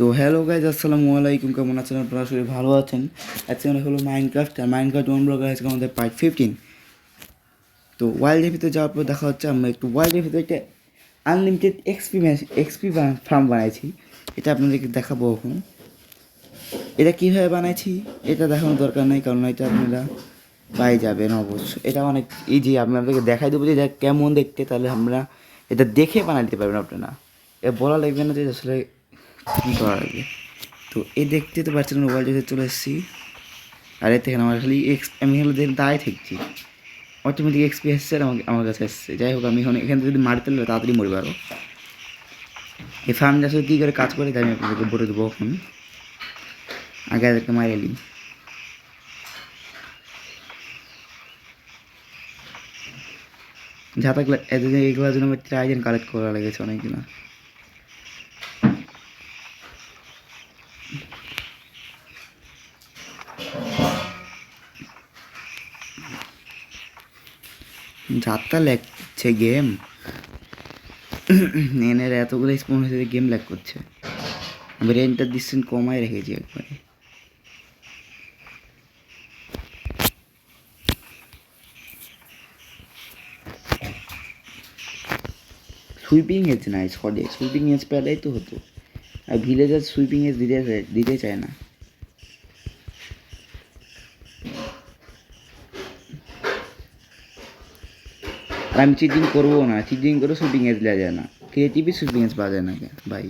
তো hello guys, আসসালামু আলাইকুম। কেমন আছেন আপনারা? সবাই ভালো আছেন? আজকে আমরা হলো মাইনক্রাফট, আর মাইনক্রাফট ওয়ান ব্লগ আজকে আমাদের পার্ট 15। তো ওয়াইল্ডের ভিতরে যাওয়ার পর দেখা হচ্ছে আমরা একটু ওয়াইল্ডের ভিতরে একটা আনলিমিটেড এক্সপি ফার্ম বানাইছি। এটা আপনাদেরকে দেখাবো এখন। এটা কীভাবে বানাইছি এটা দেখানোর দরকার নেই, কারণ এটা আপনারা পাই যাবেন অবশ্যই। এটা অনেক ইজি, আপনাদেরকে দেখাই দেবো যে এটা কেমন দেখতে, তাহলে আমরা এটা দেখে বানাই দিতে পারবেন আপনারা। এ বলা লাগবে না যে আসলে কী করা লাগবে। তো এই দেখতে তো পারছেন মোবাইল যদি চলে এসেছি, আর এর থেকে আমার খালি আমি হলো দাঁড়িয়ে থাকছি, অটোমেটিক এক্সপি এসছে আর আমার কাছে এসছে। যাই হোক, আমি এখন এখান থেকে যদি মারতে হলে তাড়াতাড়ি মরবে। আরও এই ফার্মটা আসলে কী করে কাজ করে তাই আমি আপনাদেরকে বলে দেবো এখন। আগে এদেরকে মারে এলি যা থাকলে এদের এইগুলোর জন্য আমার ট্রাইজেন কালেক্ট করা লেগেছে অনেকগুলো। যাত্রা লাগছে গেম এনের এতগুলো স্পন হয়েছে, গেম ল্যাগ করছে। আমি রেন্টার ডিস্টেন্স কমায় রেখেছি একবারে। সুইপিং এজ নাই, সরে সুইপিং এজ পেলেই তো হতো। আর ভিলেজার সুইপিং এজ দিতে চায় না। আর আমি চিটিং করবো না, চিটিং করে সুইপিং এজ দেওয়া যায় না, ক্রিয়েটিভই সুইপিং এজ পাওয়া যায় না ভাই।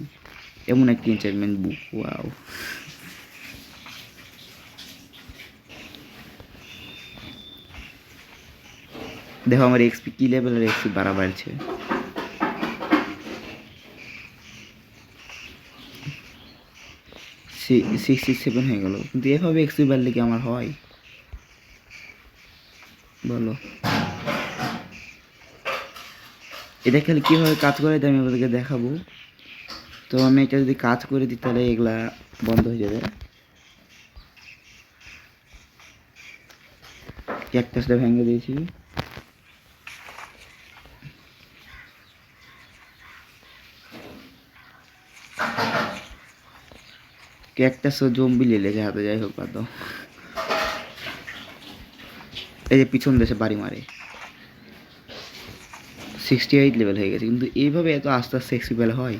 এমন একটি এনচার্টমেন্ট বুক, ওয়াও। দেখো আমার এক্সপি কি লেভেলের এক্সপি বাড়ছে। 67 হয়ে গেল, কিন্তু এভাবে এক্সপি বাড়লে কি আমার হয় বলো? এটা খালি কীভাবে কাজ করে আমি আপনাদেরকে দেখাবো। তো আমি এটা যদি কাজ করে দিই তাহলে এগুলা বন্ধ হয়ে যাবে। ক্যাকটাসটা ভেঙে দিয়েছি। ক্যাকটাসও জম্বি লেগেছে হাতে। যাই হোক, বাদ। এই যে পিছন দেশে বাড়ি মারে 68 লেভেল হয়ে গেছে, কিন্তু এইভাবে এত আস্তে আস্তে এক্সপি পেলে হয়?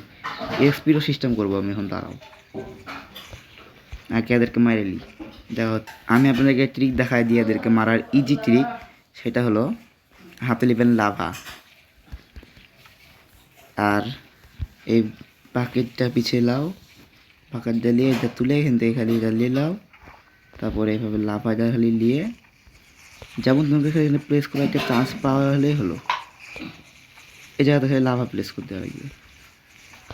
এক্সপিরও সিস্টেম করবো আমি এখন, দাঁড়াও। আর এদেরকে মারেলি দেখো, আমি আপনাদেরকে ট্রিক দেখাই দিই এদেরকে মারার ইজি ট্রিক। সেটা হলো হাতে নেবেন লাভা, আর এই বাকেটটা পিছিয়ে লাও, বাকেট জ্বালিয়ে এটা তুলে এখান থেকে খালি জ্বালিয়ে লাও। তারপরে এইভাবে লাভাটা খালি নিয়ে যেমন তোমাকে খালি এখানে প্লেস করার একটা চান্স পাওয়া হলেই হলো। এই জায়গাতে খালি লাভা প্লেস করতে হবে।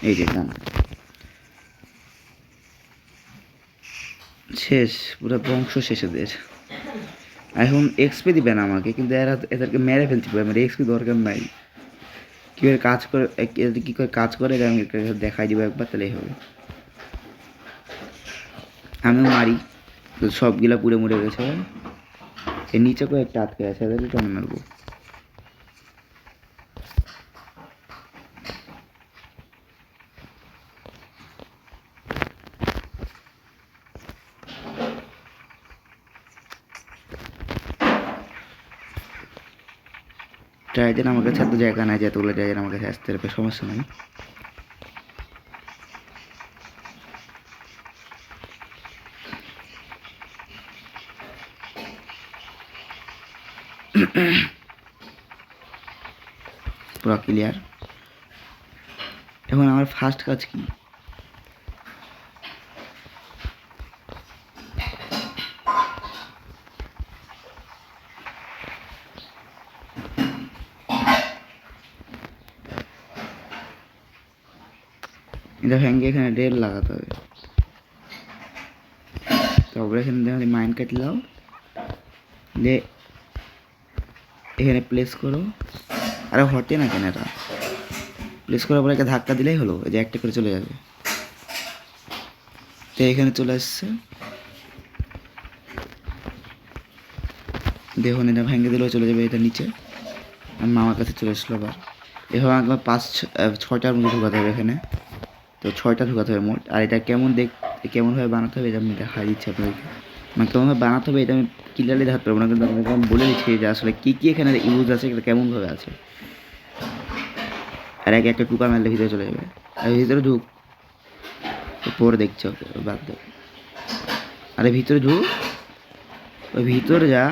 এই যে না, শেষ, পুরো বংশ শেষ এদের। এখন এক্সপি দিবে না আমাকে, কিন্তু এদেরকে মেরে ফেলতে পারে। আমার এক্সপি দরকার নাই। কীভাবে কাজ করে, কী করে কাজ করে আমি দেখাই দিব একবার, তাহলেই হবে। আমিও মারি, সবগুলা পুড়ে মুড়ে গেছে। এর নিচে কয়েকটা আটকে আছে, এদেরকে কেমন মারবো? ট্রাইজেন আমার কাছে এত জায়গা নাই যে এতগুলো ট্রাইজেন আমার কাছে আসতে পারবে, সমস্যা নাই। পুরো ক্লিয়ার। এখন আমার ফার্স্ট কাজ কি? এটা ভেঙে এখানে রেল লাগাতে হবে। তারপরে এখানে দেখো মাইন কাটলাও, যে এখানে প্লেস করো। আরে হটে না কেন? এটা প্লেস করার পরে একটা ধাক্কা দিলেই হলো, এই যে একটা করে চলে যাবে। তো এখানে চলে আসছে, দেখুন এটা ভেঙে দিলেও চলে যাবে এটা নিচে। আর মামার কাছে চলে আসলো আবার। এভাবে একবার 5-6টার মধ্যে ঢোকাতে হবে এখানে। তো 6টা ঢোকাতে হবে মোট। আর এটা কেমনভাবে বানাতে হবে এটা আমি দেখা দিচ্ছি আপনাদেরকে। মানে কেমনভাবে বানাতে হবে এটা আমি ক্লিয়ারলি দেখাতে পারবো না, কিন্তু আপনাকে আমি বলে দিচ্ছি যে আসলে কী কী এখানে ইউজ আছে, এটা কেমনভাবে আছে। আর একটা টুকা মারলে ভিতরে চলে যাবে। আর ভিতরে ঢুক, পরে দেখছো, ওকে বাদ দে। আরে ভিতরে ঢুক, ওই ভিতরে যা।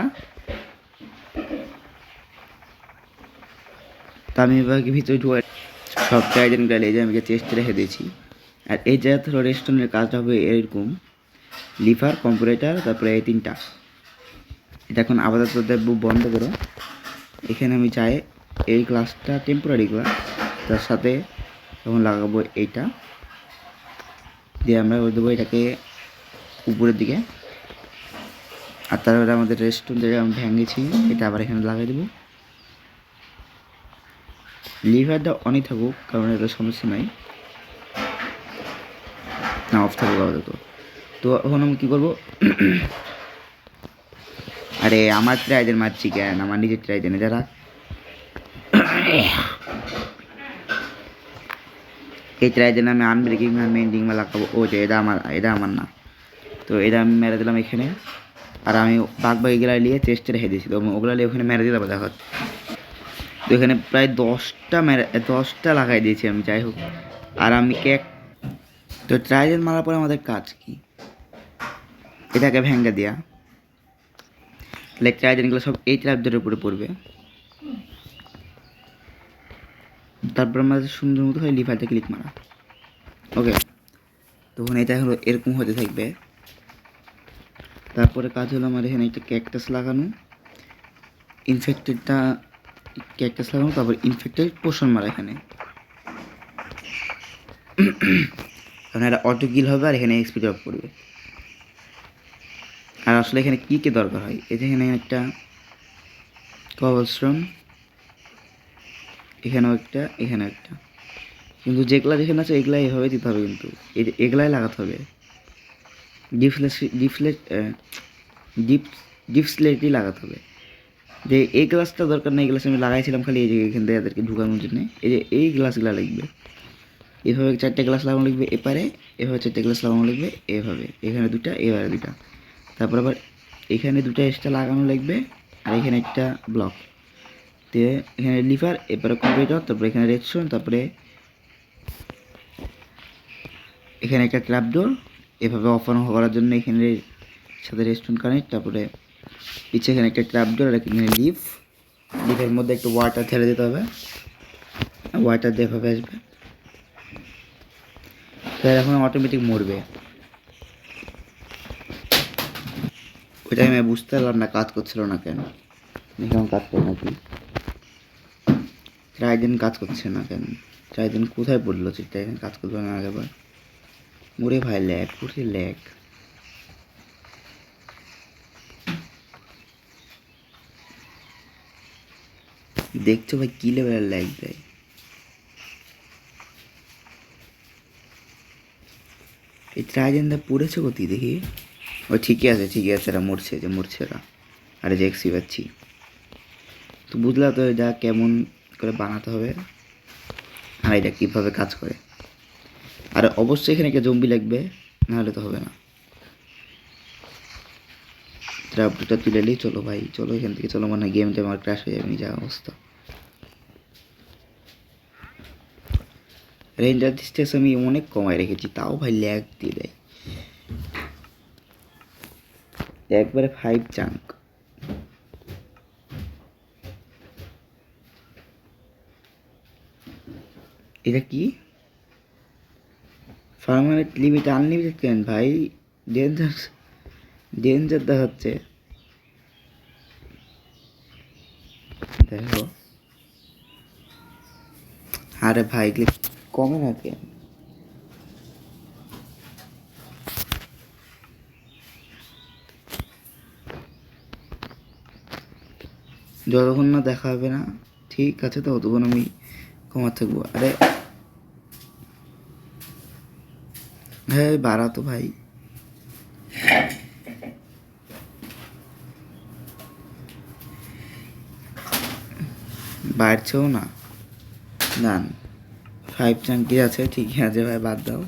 তা আমি এবার ভিতরে ঢুকে সব ট্রাইডেন্ট গেলে যে আমি চেস্টে রেখে দিয়েছি। আর এই জায়গা হলো রেস্টুরেন্টের কাজটা হবে এরকম: লিভার, কম্পিউটার, তারপরে এই 3টা। এটা এখন আপাতত দেখবো বন্ধ করো। এখানে আমি চাই এই গ্লাসটা টেম্পোরারি গ্লাস, তার সাথে এখন লাগাবো এইটা দিয়ে আমরা করে দেবো এটাকে উপরের দিকে। আর তারপরে আমাদের রেস্টুরেন্ট যেটা আমি ভেঙেছি এটা আবার এখানে লাগিয়ে দেবো। লিভারটা অনই থাকুক, কারণ এটা সমস্যা নাই, না অফ থাকুক আপাতত। তো এখন আমি কী করবো, আরে আমার ট্রাইডেন মারছি কেন, আমার নিজের ট্রাইডেন এটা রাখ। এই ট্রাইডেন আমি আনব্রেকিং আর মেন্ডিং লাগাবো। ও যে এটা আমার না, তো এটা আমি মেরে দিলাম এখানে। আর আমি বাঘ এগুলা নিয়ে চেস্টে রেখে দিয়েছি, তো ওগুলো নিয়ে ওখানে মেরে দিলাম দেখা। তো এখানে প্রায় 10টা লাগাই দিয়েছি আমি, যাই হোক। আর আমি তো ট্রাইডেন মারার পরে আমাদের কাজ কি, এটাকে ভেঙে দেওয়া। তাহলে ট্রাইডেনগুলো সব এই ট্র্যাপদের উপরে পড়বে। তারপর আমাদের সুন্দর মতো হয় লিভারটা ক্লিক মারা। ওকে, তখন এটা হলো এরকম হতে থাকবে। তারপরে কাজ হলো আমার এখানে একটা ক্যাকটাস লাগানো, ইনফেক্টেডটা ক্যাকটাস লাগানো, তারপর ইনফেক্টেড পোষণ মারা এখানে, কারণ এটা অটো কিল হবে আর এখানে স্পিড অফ করবে। আর আসলে এখানে কী কী দরকার হয়, এখানে একটা কবলস্টোন, এখানেও একটা, এখানে একটা। কিন্তু যেগুলা যেখানে আছে এগুলাই এভাবে দিতে হবে, কিন্তু এগুলাই লাগাতে হবে। ডিপস্লেটই লাগাতে হবে। যে এই গ্লাসটা দরকার নেই, এই গ্লাস আমি লাগাইছিলাম খালি এই যে এখান থেকে এদেরকে ঢুকানোর জন্য। এই যে এই গ্লাসগুলো লাগবে, এভাবে 4টে গ্লাস লাগানো লাগবে এপারে, এভাবে 4টে গ্লাস লাগানো লাগবে এভাবে, এখানে 2টা, এবারে 2টা। তারপর আবার এখানে 2টা এক্সট্রা লাগানো লাগবে, আর এখানে একটা ব্লক দিয়ে এখানে লিভার, এরপরে কম্পিউটার, তারপরে এখানে রেডস্টোন, তারপরে এখানে একটা ট্র্যাপ ডোর এভাবে অফ অন করার জন্য এখানে সাথে রেস্টুরেন্ট কানেক্ট। তারপরে পিছিয়ে এখানে একটা ট্র্যাপ ডোর, আর এখানে লিভের মধ্যে একটু ওয়াটার ছেড়ে দিতে হবে, ওয়াটার দিয়ে এভাবে আসবে। তাহলে এখন অটোমেটিক মরবে। ওইটা আমি বুঝতে পারলাম না কাজ করছিল না কেন, এখন কাজ করে নাকি ট্রাইডেন কাজ করছে না কেন, ট্রাইডেন কোথায় পড়লো, ট্রাইডেন কাজ করলো না আগেবার। মোরে ভাই ল্যাগ, পুরো ল্যাগ। দেখছো ভাই কি লেভেলের ল্যাগ দেয়। এই ট্রাইডেনটা পড়েছে কোথায় দেখি। ও ঠিকই আছে, এরা মরছে এরা। আরে দেখছি পাচ্ছি। তো বুঝলা তো এটা কেমন করে বানাতে হবে আর এটা কীভাবে কাজ করে। আর অবশ্যই এখানে একটা জম্বি লাগবে, নাহলে তো হবে না। ট্র্যাপটা তুলে নিই, চলো ভাই চলো এখান থেকে, চলো, মানে গেমটা আমার ক্র্যাশ হয়ে যাবে, যা অবস্থা। রেঞ্জার ডিস্টেন্স আমি অনেক কমায় রেখেছি, তাও ভাই ল্যাগ দিয়ে দেয় একবারে 5 চাঙ্ক। এটা কি পার্মানেন্ট লিমিট আনলিমিটেড কেন ভাই, ডেঞ্জার দেখাচ্ছে। দেখো আরে ভাই কমে না কেন, যতক্ষণ না দেখা হবে না ঠিক আছে ততক্ষণ আমি কমা থাকবো। আরে হ্যাঁ বাড়া তো ভাই, বাড়ছেও না। ডান, 5 চাঙ্কি আছে, ঠিকই আছে ভাই, বাদ দাও।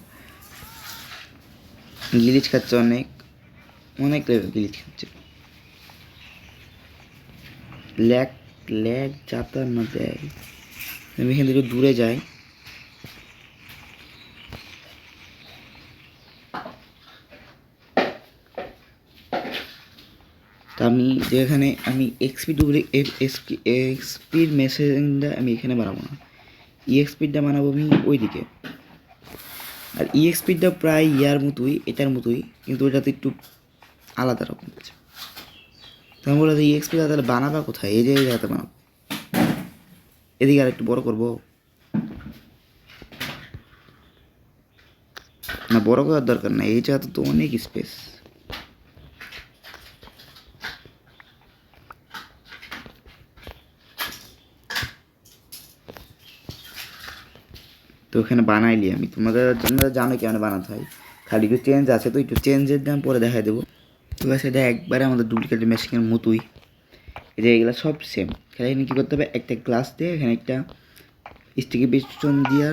গিলিচ খাচ্ছে অনেক অনেক গিলিচ খাচ্ছে। ল্যাগ ল্যাগ যাতা না দেয়। আমি এখান থেকে দূরে যাই। তা আমি যেখানে আমি এক্সপি ডুবলে এক্সপির মেশিনটা আমি এখানে বানাবো না, ইএক্সপিটা বানাবো আমি ওইদিকে। আর ইএক্সপিটা প্রায় ইয়ার মতোই, এটার মতোই, কিন্তু ওটাতে একটু আলাদা রকম আছে। তুমি বলে যে ইএক্সপিটা তাহলে বানাবা কোথায়? এই যে এই জায়গাতে বানাবো। এদিকে আর একটু বড় করবো না? বড় করার দরকার নাই, এই জায়গাতে তো অনেক স্পেস। তো ওখানে বানাইলি আমি, তোমরা জানো কেমন বানাতে হয়, খালি একটু চেঞ্জ আছে, তো একটু চেঞ্জের দাম পরে দেখাই দেবো। তো সেটা একবারে আমাদের ডুপ্লিকেট মেশিনের মতোই, এই যে এগুলো সব সেম। খালি এখানে কী করতে হবে, একটা গ্লাস দিয়ে এখানে একটা স্টিকি পিস্টন দিয়ে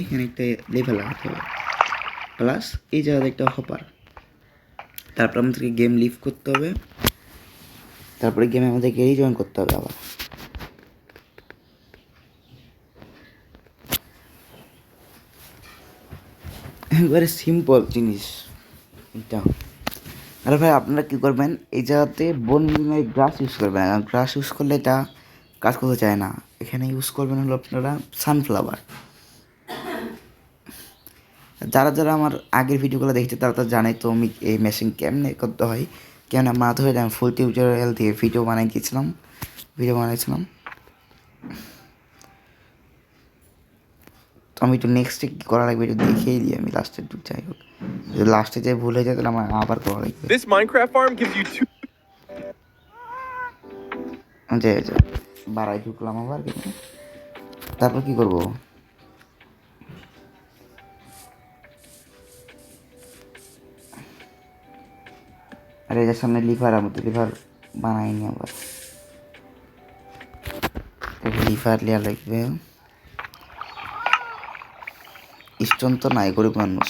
এখানে একটা লেভেল লাগাতে হবে, প্লাস এই জায়গাতে একটা হপার। তারপর আমাদেরকে গেম লিভ করতে হবে, তারপরে গেমে আমাদেরকে রিজয়েন করতে হবে আবার। একবারে সিম্পল জিনিস এটা। আর ভাই আপনারা কী করবেন, এই জায়গাতে বোন গ্রাস ইউজ করবেন, কারণ গ্রাস ইউজ করলে এটা কাজ করতে চায় না। এখানে ইউজ করবেন হলো আপনারা সানফ্লাওয়ার। যারা যারা আমার আগের ভিডিওগুলো দেখছে তারা তো জানে তো আমি এই মেশিন কেমনে করতে হয়, কেমন মাথা হয়ে আমি ফুল টিউটোরিয়াল দিয়ে ভিডিও বানিয়েছিলাম। তো আমি একটু নেক্সটে কী করা লাগবে একটু দেখিয়ে দিই আমি লাস্টে, একটু যাই হোক, যদি লাস্টে যে ভুল হয়ে যায় তাহলে আমার আবার করা লাগবে। This Minecraft farm gives you two. যে বাড়াই ঢুকলাম আবার, কিন্তু তারপর কী করবো? আর এটার সামনে লিভার, আমি তো লিভার বানাইনি, আবার লিভার লিয়া লাগবে। স্টোন তো নাই, গরিব মানুষ।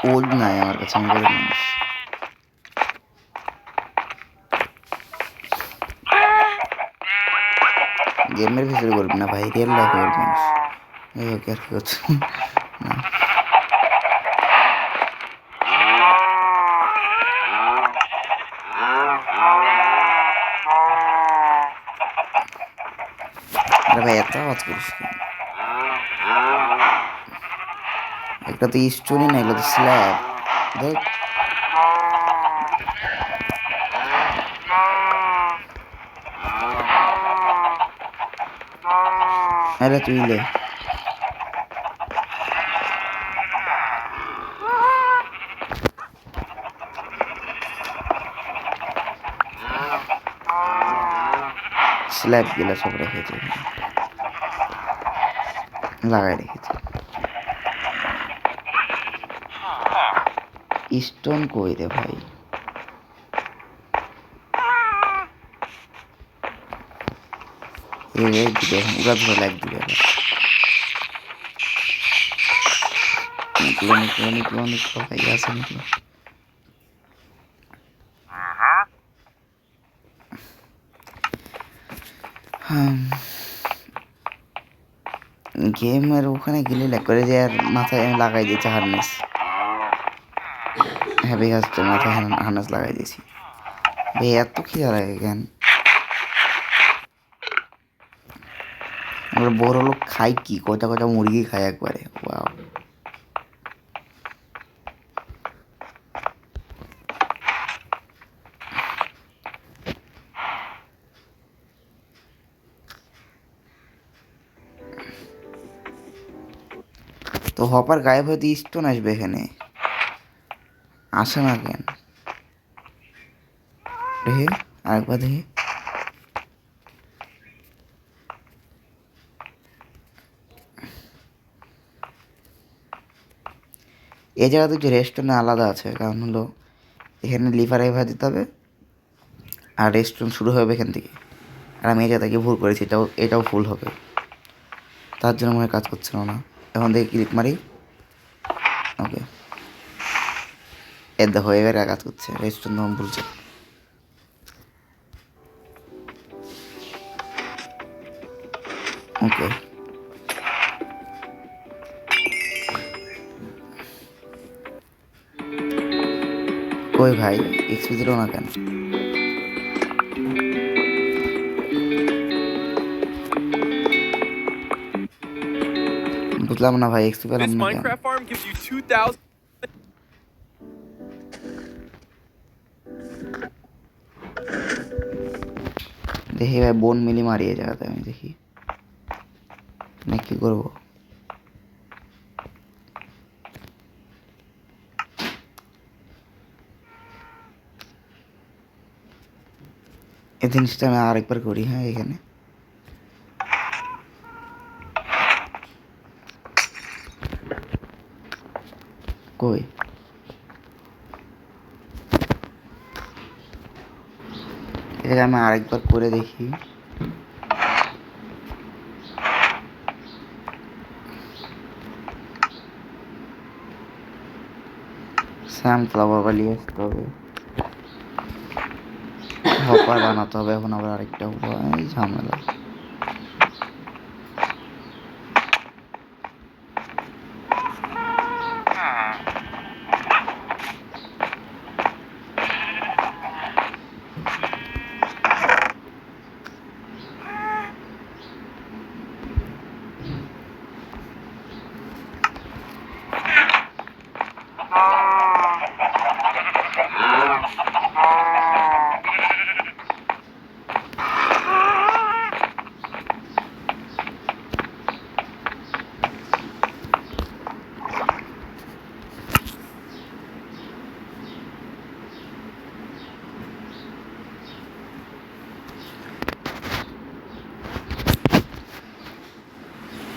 ওল নাই আমার কাছে, আমি গরিব মানুষ। গেমের ভিতরে গরিব না ভাই, রিয়েল লাইফে গরিব মানুষ। এই ওকে আর কি হচ্ছে না। আরে ভাই এত আওয়াজ করিস কেন? একটা তো স্টোরি না, এগুলো তো স্ল্যাব। দেখ আরে তুই লে। স্ল্যাব গুলা সব রেখেছে, লাগাই রেখেছে। স্টোন কই রে ভাই? এই দিকে উড়া ধরে লাগ দিবে। নিকলো ভাই, আছে নিকলো। গেমের ওখানে গেলে ল্যাগ করে যে, আর মাথায় আমি লাগাই দিয়েছি হারনেস। হ্যাঁ ভাই আসছে, মাথায় হারনেস লাগাই দিয়েছি ভাই। এত খিদা লাগে কেন? আমরা বড় লোক খাই কি, কয়টা কয়টা মুরগি খাই একবারে। ওয়াও। তো হপার গায়েব হয়তো স্টোন আসবে এখানে, আসে না কেন? দেখি আরেকবার দেখি। এই জায়গাতে যে রেস্টুরেন্ট আলাদা আছে, কারণ হলো এখানে লিভার এভার দিতে হবে আর রেস্টুরেন্ট শুরু হবে এখান থেকে। আর আমি এই জায়গাটাকে ভুল করেছি, এটাও ভুল হবে, তার জন্য মনে হয় কাজ করছিল না। এখন দেখি ক্লিক মারি, ওকে এর দেখো এবারে কাজ করছে, রেস্টুরেন্ট নাম ভুলছে। ওকে কই ভাই এক্সপি দিল না কেন? বুঝলাম না ভাই, এক্সপি পেলাম This না কেন? Minecraft farm gives you 2,000. দেখি ভাই বোন মিলি মারি এই জায়গাতে, আমি দেখি না কি করবো। এই জিনিসটা আমি আরেকবার করি, হ্যাঁ এখানে কই এটাকে আমি আরেকবার করে দেখি। সানফ্লাওয়ার বানিয়ে আসতে হবে, হপার বানাতে হবে, এখন আবার আরেকটা উপায় ঝামেলা।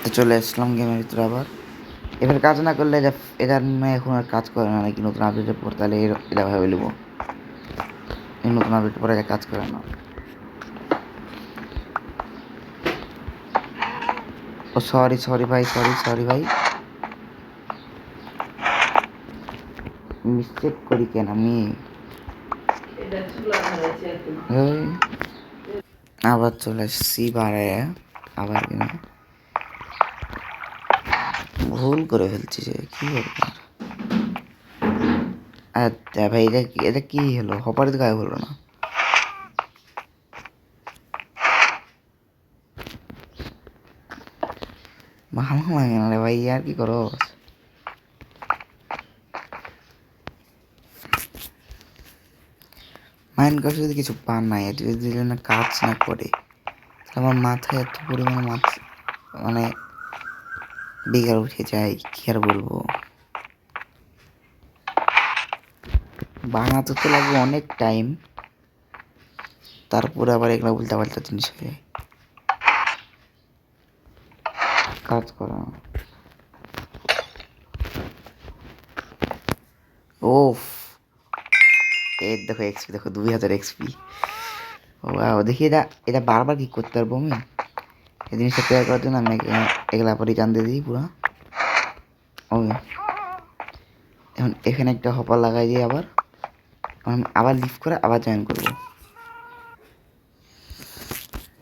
তো চলে আসলাম গেমের ভিতরে আবার। এবার কাজ না করলে এটা এখন আর কাজ করে না, নাকি নতুন আপডেটের পর তাহলে এটা ভাবে নেবো, এই নতুন আপডেট পরে এটা কাজ করে না। ও সরি সরি ভাই, সরি ভাই, মিস্টেক করি কেন আমি। আবার চলে আসছি বারে, আবার কিনা ভুল করে ফেলছি যে কি ব্যাপার। আচ্ছা ভাই এটা কি হলো, হপারে তো গায়ে হলো না। ভালো লাগে না রে ভাই, আর কি করো। মাইনক্রাফট যদি কিছু পান নাই, এটা যদি না কাজ না করে, আমার মাথায় এত পরিমাণে মানে বেকার উঠে যায়, কি আর বলবো। বানাতে তো লাগবে অনেক টাইম, তারপরে আবার এগুলো উল্টা পাল্টা জিনিস হয়ে যায়, কাজ করা। ওফ এর দেখো এক্সপি, দেখো 2000 এক্সপি। ও দেখি এটা বারবার কি করতে পারবো আমি। এই জিনিসটা তৈরি করার জন্য আমি এগুলা পরে জানতে দিই পুরা। ওকে এখন এখানে একটা হপার লাগাই দিই, আবার লিফট করে আবার জয়েন করবো।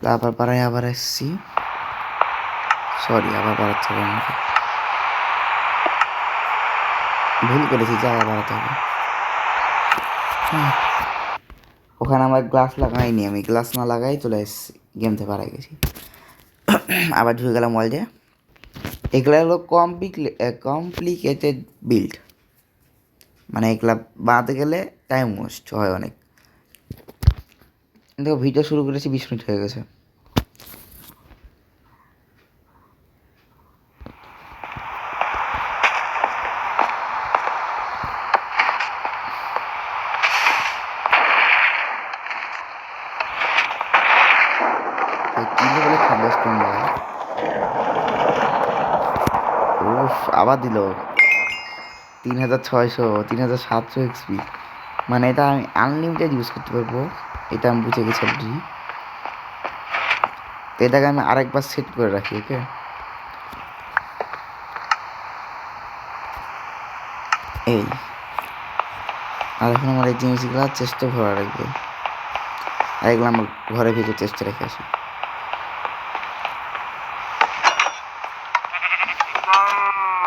তারপর পাড়ায় আবার এসছি, সরি আবার বাড়াতে হবে আমাকে, ভুল করেছি, যা আবার বাড়াতে হবে। ওখানে আমার গ্লাস লাগাইনি, আমি গ্লাস না লাগাই চলে এসেছি, গেম থেকে হারাই গেছি। আবার ঢুকে গেলাম ওয়ার্ল্ডে। এগুলো হলো কমপ্লিকেটেড বিল্ড, মানে এগুলা বানাতে গেলে টাইম ওয়েস্ট হয় অনেক। দেখো ভিডিও শুরু করেছি 20 মিনিট হয়ে গেছে। আবার দিল 3600, 3700 এক্সপি, মানে এটা আমি আনলিমিটেড ইউজ করতে পারবো, এটা আমি বুঝে গেছি অলরেডি। তো এটাকে আমি আরেকবার সেট করে রাখি, ওকে। এই আর এখন আমার এই জিনিসগুলো চেষ্টা ভরা রাখবে, আর এগুলো আমার ঘরে ভিতরে চেষ্টা রেখে আসি।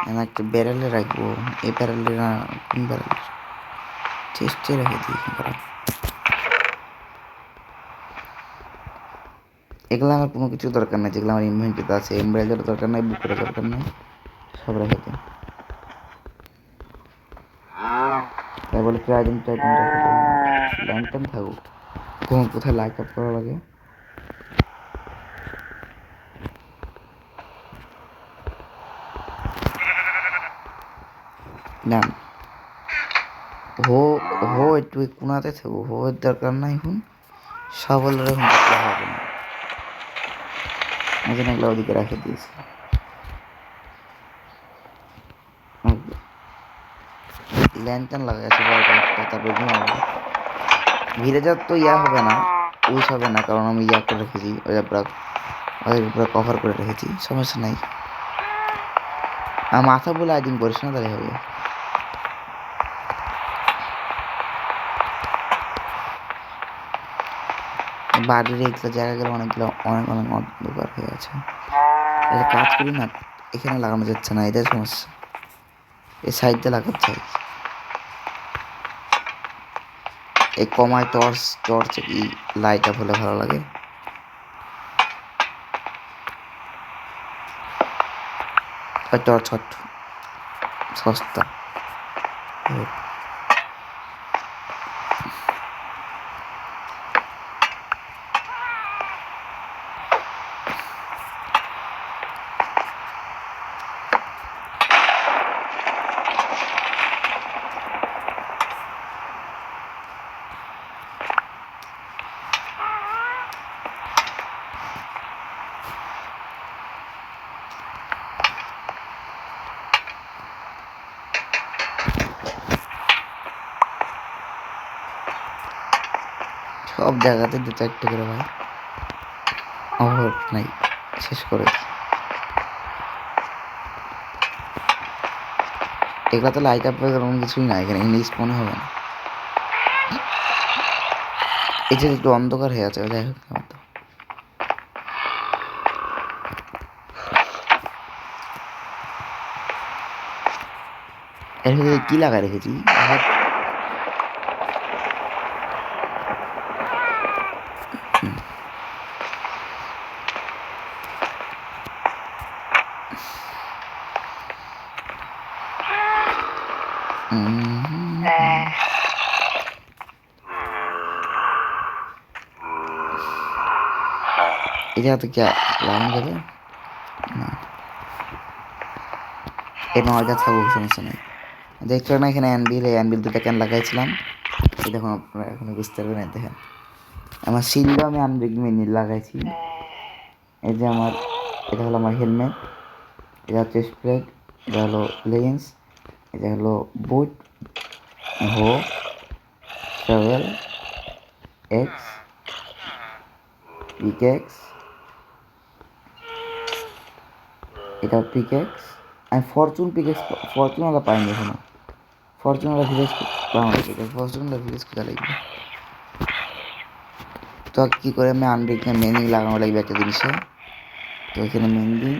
আমি একটা ব্যারেলে রাখবো, এই ব্যারেলে না, কোন ব্যারেলে চেষ্টা রেখে দিই এখানকার। এগুলো আমার কোনো কিছু দরকার নেই, যেগুলো আমার ইনভেন্টরিতে আছে, এমব্রাইজারও দরকার নেই, বুকেরও দরকার নেই, সব রেখে দিই। তাই বলে ক্রাইজেন টাইটেন রেখে দিই, ল্যান্টার্ন থাকুক, কখন কোথায় লাইট আপ করা লাগে। ডান। হো হো একটু কোনাতে থাকবো, হো এর দরকার নাই এখন, সবলের এখন দরকার হবে না, এই জন্য এগুলো ওদিকে রেখে দিয়েছি। ল্যান্টার্ন লাগাই আছে বড় কয়েকটা, তারপর ঘুমাবো। ভিলেজার তো ইয়া হবে না, উইস হবে না, কারণ আমি ইয়া করে রেখেছি, ওদের পুরো কভার করে রেখেছি, সমস্যা নাই। আর মাথা বলে আইডিং করিস না, তাহলে হবে। বাড়ির এইগুলো জায়গাগুলো অনেকগুলো অনেক অনেক অন্ধকার হয়ে আছে, একটা কাজ করি না, এখানে লাগানো যাচ্ছে না, এটাই সমস্যা, এই সাইডটা লাগাতে হয়। এই কমায় টর্চ কি লাইট আপ হলে ভালো লাগে। টর্চ হট সস্তা। সব জায়গাতে দু চারটে করে ভাই, অভাব নাই, শেষ করে। এগুলো তো লাইট আপ এরকম কিছুই না, এখানে ইংলিশ মনে হবে না, এই যে একটু অন্ধকার হয়ে আছে, যাই হোক আমার তো। এর ভিতরে কি লাগা রেখেছি, এটা তো কি লাগানো যাবে না, এই নয়টা থাকুক, সমস্যা নেই। দেখছো না এখানে অ্যানবিল, এই অ্যানবিল দুটা কেন লাগাইছিলাম, এই দেখুন আপনারা এখনো বুঝতে পারবেন। দেখেন আমার শিল্ড আমি আনব্রেকিং মিনি লাগাইছি, এই যে আমার, এটা হলো আমার হেলমেট, এটা হচ্ছে স্প্রেড, এটা হলো লেন্স, এটা হলো বুট, হো, শাভেল, এক্স, পিকেক্স, এটা পিকেক্স। আমি ফরচুনওয়ালা পাইনি এখনো, ফরচুনওয়ালা ভিলেজ পাওয়া লাগবে, ফরচুনওয়ালা ভিলেজ কোথায় লাগবে। তো কী করে আমি আনব্রেকিং মেনদিং লাগানো লাগবে একটা জিনিসে, তো এখানে মেনদিং,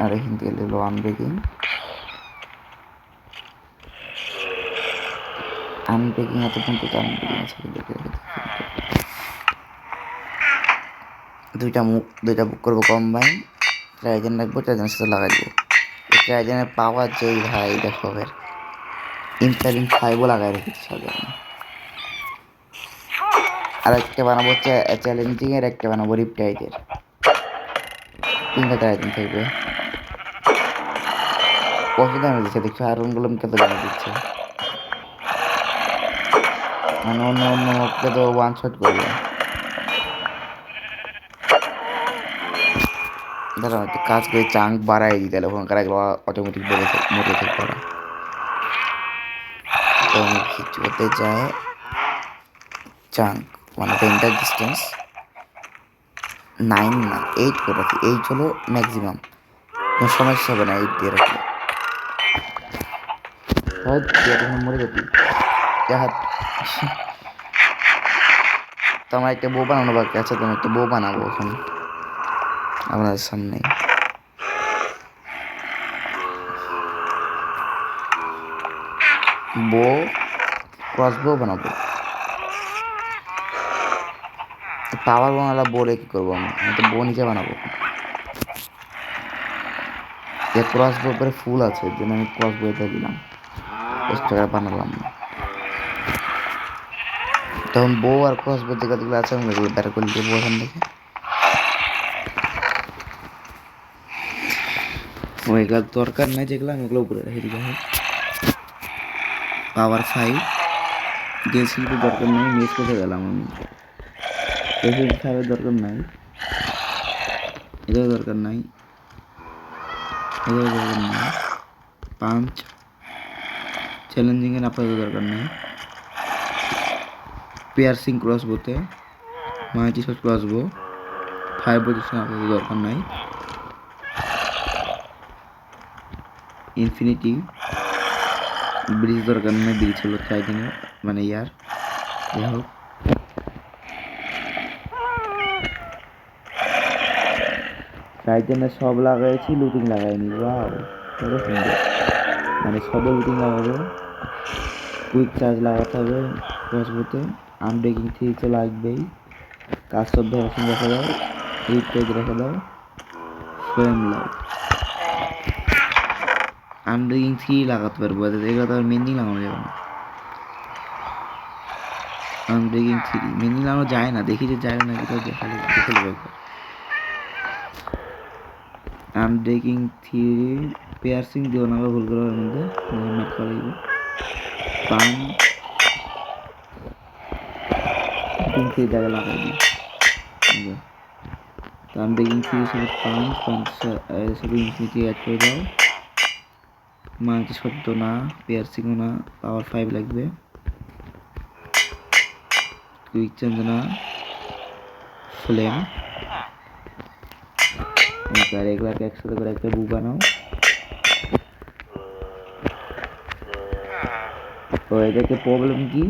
আর এখান থেকে হলো আনব্রেকিং। আনব্রেকিং এত পর্যন্ত আনব্রেকিং আছে, দুইটা বুক করবো কম্বাইন, ট্রাইজেন রাখবো, ট্রাইজেনের সাথে লাগাই দেবো। এই ট্রাইজেনের পাওয়ার যেই ভাই দেখো, এর ইম্প্যালিং 5ও লাগাই রেখেছি সাধারণ। আর একটা বানাবো হচ্ছে চ্যালেঞ্জিং এর, একটা বানাবো রিপটাইডের, 3টা ট্রাইজেন থাকবে। কত দামে দিচ্ছে দেখছো, আয়রনগুলো কত দামে দিচ্ছে, মানে অন্য অন্য মতকে তো ওয়ান শট করবে। দাঁড়াও একটু কাজ করে চাঙ্ক বাড়াই দিই, তাহলে ওখানকার এগুলো অটোমেটিক মরে থাকবে ওরা। তো আমি ভিডিওতে যায় চাঙ্ক মানে পেন্টার ডিস্টেন্স 9 না 8 করে রাখি। 8 হলো ম্যাক্সিমাম, কোনো সমস্যা হবে না 8 দিয়ে রাখলে। এখন মরে যাবি হাত। তো আমার একটা বউ বানানো বাকি আছে, তো আমি একটা বউ বানাবো এখন আপনাদের সামনে। বউ ক্রস বউ বানাবো। পাওয়ার বানালা বলে কি করবো আমি তো বউ নিজে বানাবো। ক্রস বউ পরে ফুল আছে, এর জন্য আমি ক্রস বইতে দিলাম, এক্সট্রা বানালাম না। তখন বউ আর ক্রস বউ যেগুলো আছে আমি এগুলো বের করে দেবো ওখান থেকে। ওইগুলো দরকার নাই, যেগুলো আমি ওগুলো উপরে রেখে দিতে হয়। পাওয়ার 5 ডিএসএলপি দরকার নাই, মিস করে গেলাম আমি। ডিএসএলপি 5 দরকার নাই, এটাও দরকার নাই, এটাও দরকার নাই। পাঞ্চ চ্যালেঞ্জিং এর আপাতত দরকার নেই। পিয়ার্সিং ক্রসবোতে মাল্টি শট ক্রসবো 5 পজিশন আপাতত দরকার নাই। ইনফিনিটি ব্রিজ দরকার নেই, ব্রিজ হলো টাইটানের মানে ইয়ার। যাই হোক টাইটানের সব লাগাইছি, লুটিং লাগাইনি। ওয়াও কত সুন্দর, মানে সবে লুটিং লাগাবো। কুইক চার্জ লাগাতে হবে ক্রসবোতে। আনব্রেকিং 3 তো লাগবেই। কাজ সব ভ্যাকসিন রেখে দাও, হিট পেজ রেখে দাও, ফ্লেম লাও। আনব্রেকিং 3 লাগাতে পারবো, এগুলো তো আর মেনলি লাগানো যাবে না। আনব্রেকিং 3 মেনলি লাগানো যায় না, দেখি যে যায় না কি, তাও দেখে নেবো একবার। আনব্রেকিং 3 পিয়ার্সিং দিও না, ভুল করে ওর মধ্যে মেট করা লাগবে। পাঞ্চ 3 জায়গায় লাগাই দিই। আনব্রেকিং 3 সাথে পাঞ্চ সাথে ইনফিনিটি অ্যাড করে দাও। মাল্টি শব্দ না, পিয়ার্সিংও না, পাওয়ার 5 লাগবে। কুইক চেঞ্জ না, ফ্লেম। আর এগুলাকে একসাথে করে একটা বু বানাও। তো এটাকে প্রবলেম কি,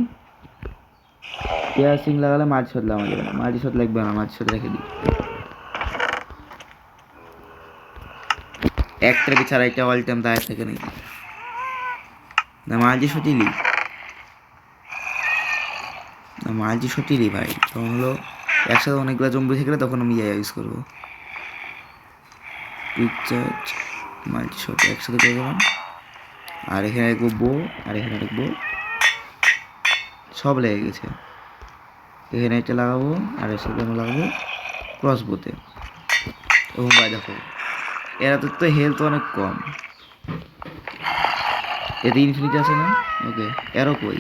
পিয়ার্সিং লাগালে মাল্টি শট লাগানো যাবে না, মাল্টি শট লাগবে না, মাল্টি শট রেখে দিই। একটা বিছাড়া একটা অল টাইম দাঁড়িয়ে থাকে নাকি না, মাল্টি শটই লি না, মাল্টি শটই লি ভাই। তখন হলো একসাথে অনেকগুলো জম্বি থাকলে তখন আমি ইয়া ইউজ করবো। কুইক চার্জ মাল্টি শট একসাথে করে দিলাম। আর এখানে রাখবো বো, আর এখানে রাখবো, সব লেগে গেছে। এখানে একটা লাগাবো, আর এর সাথে আমরা লাগাবো ক্রস বোতে। ও ভাই দেখো এরা তো হেলথ অনেক কম, এতে ইনফিনিটি আছে না। ওকে এরও কই,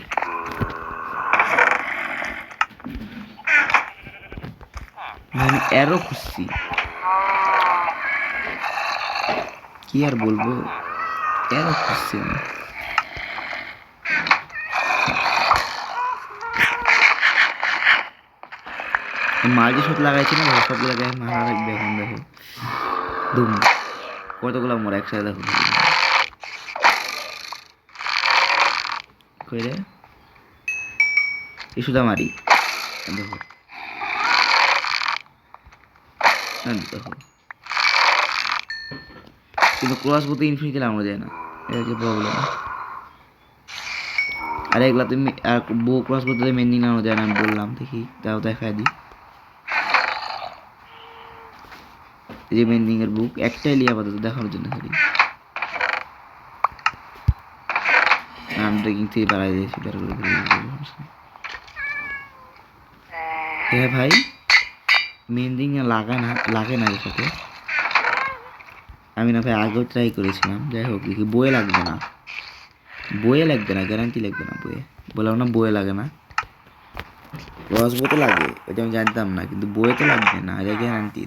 আমি এরও খুঁজছি, কি আর বলবো, এরও খুঁজছি আমি। মাল্টি শট লাগাইছি না ভাই, সবগুলো গায়ে মারা রাখবে। এখন দেখো ধুম কতগুলো মোর একসাথে দেখো কইরে ইস্যুটা মারি। দেখো দেখো, কিন্তু ক্রস বোতে ইনফিনিটি লাগানো যায় না, এটা হচ্ছে প্রবলেম। আর এগুলা তুমি আর বো ক্রস বোতে মেনলি লাগানো যায় না, আমি বললাম। দেখি তাও দেখায় দিই। এই যে মেন্ডিং এর বুক একটাই লিয়া আপাতত দেখানোর জন্য খালি। আনব্রেকিং 3 বাড়াই দিয়েছি, বের করে হ্যাঁ ভাই, মেন্ডিং লাগে না এর সাথে। আমি না ভাই আগেও ট্রাই করেছিলাম। যাই হোক দেখি বয়ে লাগবে না, বয়ে লাগবে না, গ্যারান্টি লাগবে না। বয়ে বললাম না, বয়ে লাগে না। ক্রস বইতে লাগে, এটা আমি জানতাম না, কিন্তু বইতে লাগবে না, এটা গ্যারান্টি।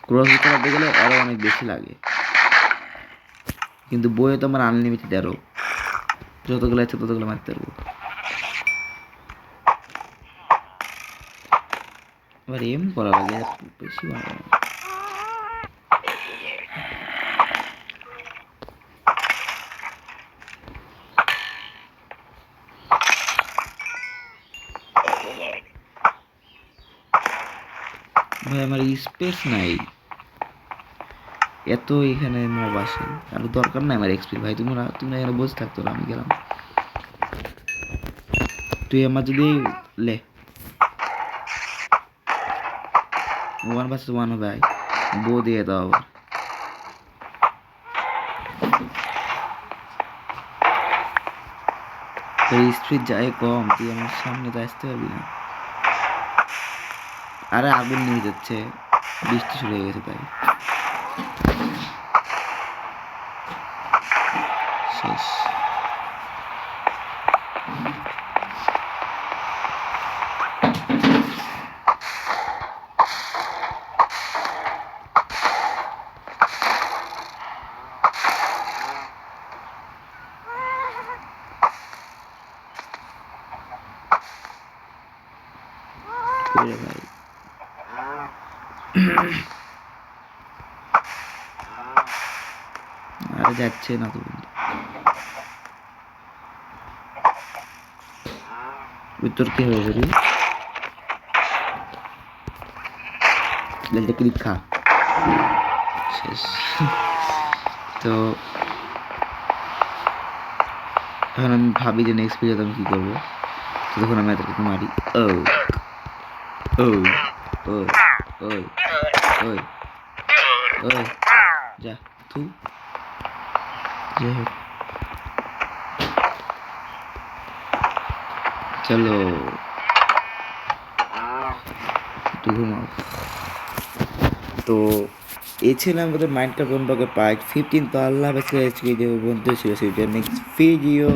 ক্রস বইতে লাগতে গেলে আরও অনেক বেশি লাগে। কিন্তু বইয়ে তো আমার আনলিমিটেড আরও যতগুলো আছে ততগুলো মারতে পারবো। এবার এম করা লাগে একটু বেশি ভালো না। ভাই আমার স্পেস নাই এত, এখানে মব আসে আর দরকার নাই আমার এক্সপি। ভাই তুমি এখানে বসে থাকতো না, আমি গেলাম। তুই আমার যদি লে 1 vs 1 হবে, বউ দিয়ে দাও আবার। তোর স্পিড যায় কম, তুই আমার সামনে তো আসতে পারবি না। আরে আগুন নিয়ে যাচ্ছে, বৃষ্টি শুরু হয়ে গেছে তাই শেষ। ওরে ভাই আরে যাচ্ছে না তো বন্ধু। তোর কি হয়ে যাবি, লেলটা ক্লিক খা শেষ। তো এখন আমি ভাবি যে নেক্সট ভিডিওতে আমি কী করবো, তো তখন আমি এতটুকু মারি। ও ও ও ওই ওই ওই যা থু। যাই হোক চলো একটু ঘুমাও। তো এই ছিল আমাদের মাইনক্রাফট ব্লগের পার্ট 15। তো আল্লাহ হাফেজ, বন্ধু ছিল নেক্সট ভিডিও।